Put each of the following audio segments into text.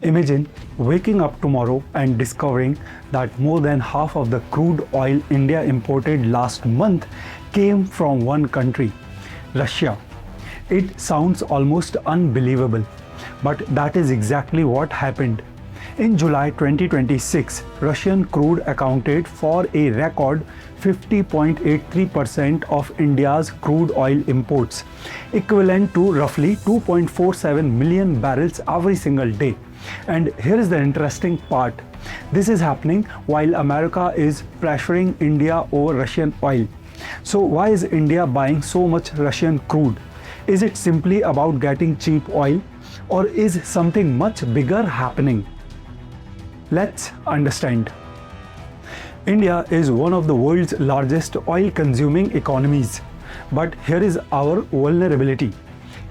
Imagine waking up tomorrow and discovering that more than half of the crude oil India imported last month came from one country, Russia. It sounds almost unbelievable, but that is exactly what happened. In July 2026, Russian crude accounted for a record 50.83% of India's crude oil imports, equivalent to roughly 2.47 million barrels every single day. And here is the interesting part. This is happening while America is pressuring India over Russian oil. So why is India buying so much Russian crude? Is it simply about getting cheap oil, or is something much bigger happening? Let's understand. India is one of the world's largest oil-consuming economies. But here is our vulnerability.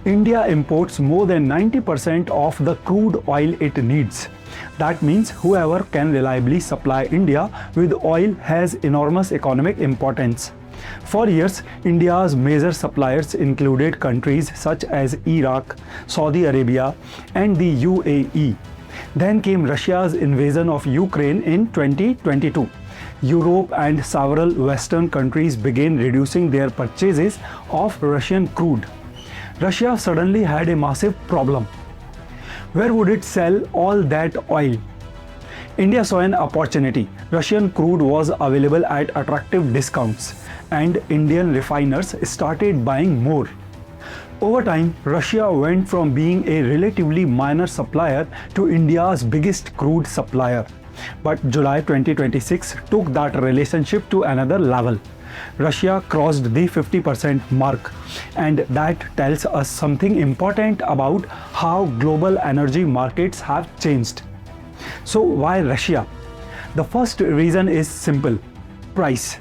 India imports more than 90% of the crude oil it needs. That means whoever can reliably supply India with oil has enormous economic importance. For years, India's major suppliers included countries such as Iraq, Saudi Arabia, and the UAE. Then came Russia's invasion of Ukraine in 2022. Europe and several Western countries began reducing their purchases of Russian crude. Russia suddenly had a massive problem. Where would it sell all that oil? India saw an opportunity. Russian crude was available at attractive discounts, and Indian refiners started buying more. Over time, Russia went from being a relatively minor supplier to India's biggest crude supplier. But July 2026 took that relationship to another level. Russia crossed the 50% mark, and that tells us something important about how global energy markets have changed. So why Russia? The first reason is simple: price.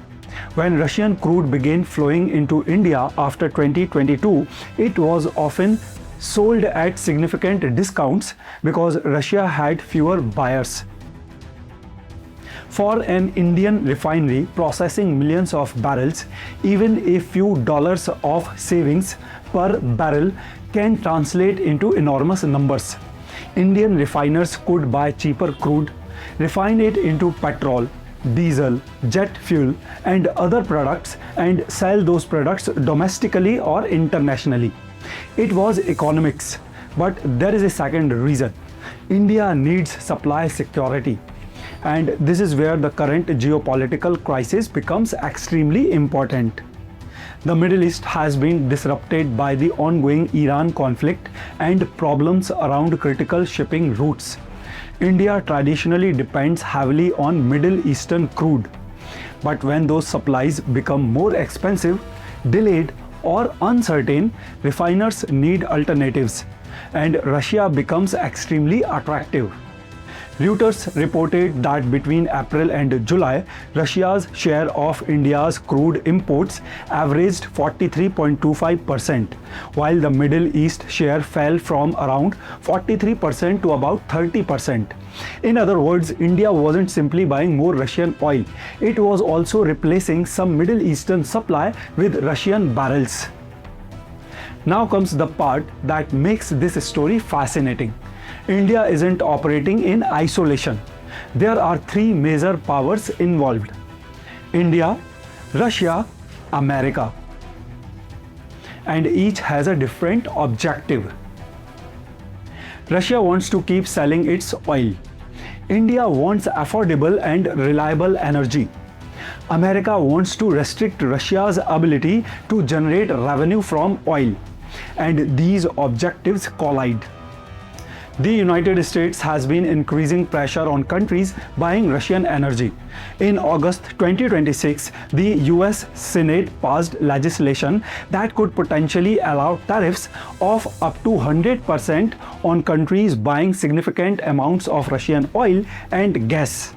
When Russian crude began flowing into India after 2022, it was often sold at significant discounts because Russia had fewer buyers. For an Indian refinery processing millions of barrels, even a few dollars of savings per barrel can translate into enormous numbers. Indian refiners could buy cheaper crude, refine it into petrol, diesel, jet fuel, and other products, and sell those products domestically or internationally. It was economics. But there is a second reason. India needs supply security. And this is where the current geopolitical crisis becomes extremely important. The Middle East has been disrupted by the ongoing Iran conflict and problems around critical shipping routes. India traditionally depends heavily on Middle Eastern crude. But when those supplies become more expensive, delayed, or uncertain, refiners need alternatives, and Russia becomes extremely attractive. Reuters reported that between April and July, Russia's share of India's crude imports averaged 43.25%, while the Middle East share fell from around 43% to about 30%. In other words, India wasn't simply buying more Russian oil, it was also replacing some Middle Eastern supply with Russian barrels. Now comes the part that makes this story fascinating. India isn't operating in isolation. There are three major powers involved: India, Russia, America. And each has a different objective. Russia wants to keep selling its oil. India wants affordable and reliable energy. America wants to restrict Russia's ability to generate revenue from oil. And these objectives collide. The United States has been increasing pressure on countries buying Russian energy. In August 2026, the US Senate passed legislation that could potentially allow tariffs of up to 100% on countries buying significant amounts of Russian oil and gas.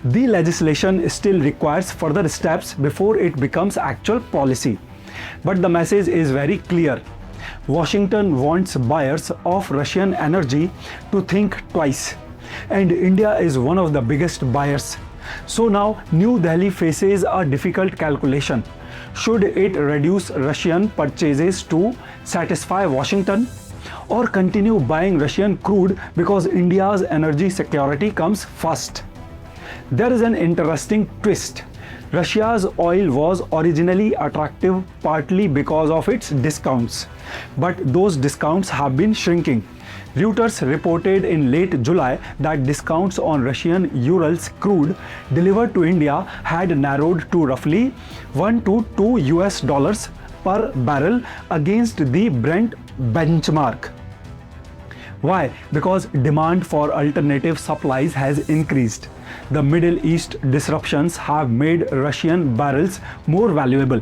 The legislation still requires further steps before it becomes actual policy. But the message is very clear. Washington wants buyers of Russian energy to think twice, and India is one of the biggest buyers. So now New Delhi faces a difficult calculation. Should it reduce Russian purchases to satisfy Washington, or continue buying Russian crude because India's energy security comes first? There is an interesting twist. Russia's oil was originally attractive partly because of its discounts, but those discounts have been shrinking. Reuters reported in late July that discounts on Russian Urals crude delivered to India had narrowed to roughly $1 to $2 per barrel against the Brent benchmark. Why? Because demand for alternative supplies has increased. The Middle East disruptions have made Russian barrels more valuable.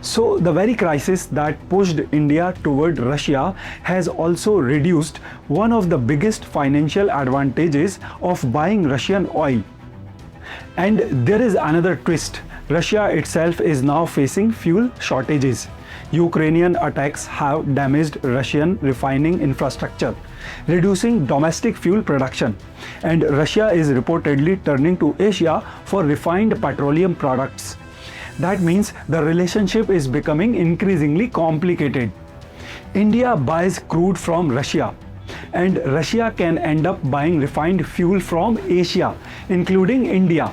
So the very crisis that pushed India toward Russia has also reduced one of the biggest financial advantages of buying Russian oil. And there is another twist. Russia itself is now facing fuel shortages. Ukrainian attacks have damaged Russian refining infrastructure, reducing domestic fuel production, and Russia is reportedly turning to Asia for refined petroleum products. That means the relationship is becoming increasingly complicated. India buys crude from Russia, and Russia can end up buying refined fuel from Asia, including India.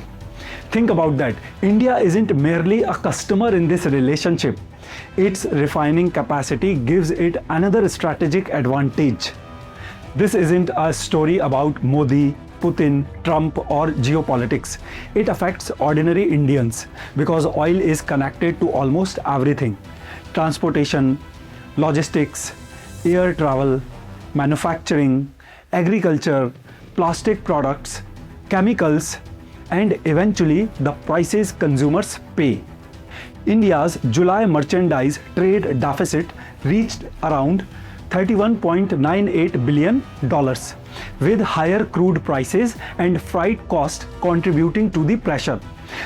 Think about that. India isn't merely a customer in this relationship. Its refining capacity gives it another strategic advantage. This isn't a story about Modi, Putin, Trump, or geopolitics. It affects ordinary Indians because oil is connected to almost everything: transportation, logistics, air travel, manufacturing, agriculture, plastic products, chemicals, and eventually the prices consumers pay. India's July merchandise trade deficit reached around $31.98 billion, with higher crude prices and freight costs contributing to the pressure.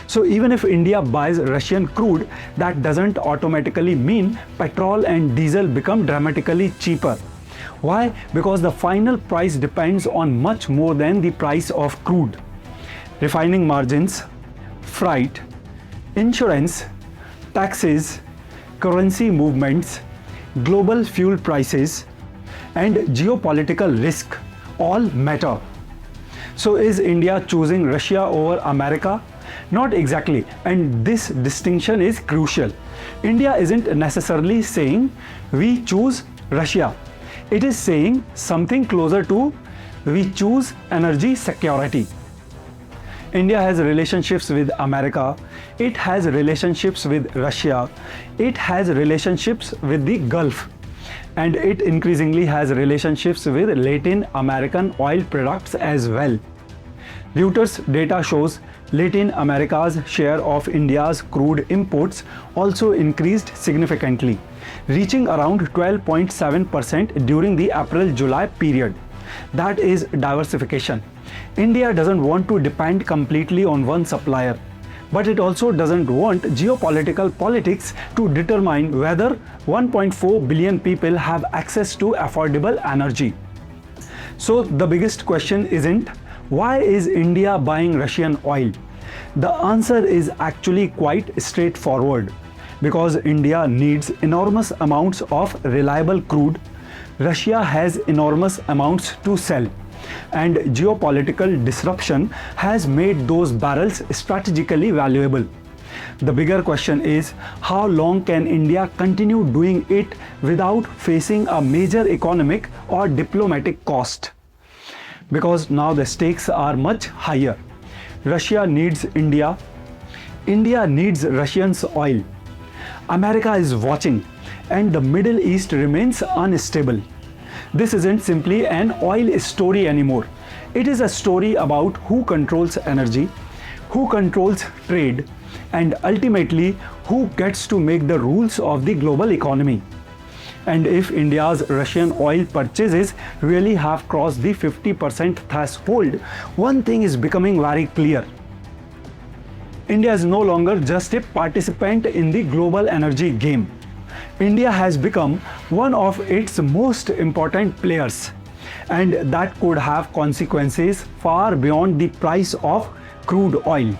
So even if India buys Russian crude, that doesn't automatically mean petrol and diesel become dramatically cheaper. Why? Because the final price depends on much more than the price of crude. Refining margins, freight, insurance, taxes, currency movements, global fuel prices, and geopolitical risk all matter. So is India choosing Russia over America? Not exactly, and this distinction is crucial. India isn't necessarily saying we choose Russia. It is saying something closer to we choose energy security. India has relationships with America, it has relationships with Russia, it has relationships with the Gulf, and it increasingly has relationships with Latin American oil products as well. Reuters data shows Latin America's share of India's crude imports also increased significantly, reaching around 12.7% during the April-July period. That is diversification. India doesn't want to depend completely on one supplier, but it also doesn't want geopolitical politics to determine whether 1.4 billion people have access to affordable energy. So the biggest question isn't why is India buying Russian oil? The answer is actually quite straightforward. Because India needs enormous amounts of reliable crude, Russia has enormous amounts to sell, and geopolitical disruption has made those barrels strategically valuable. The bigger question is, how long can India continue doing it without facing a major economic or diplomatic cost? Because now the stakes are much higher. Russia needs India. India needs Russians' oil. America is watching, and the Middle East remains unstable. This isn't simply an oil story anymore. It is a story about who controls energy, who controls trade, and ultimately who gets to make the rules of the global economy. And if India's Russian oil purchases really have crossed the 50% threshold, one thing is becoming very clear. India is no longer just a participant in the global energy game. India has become one of its most important players, and that could have consequences far beyond the price of crude oil.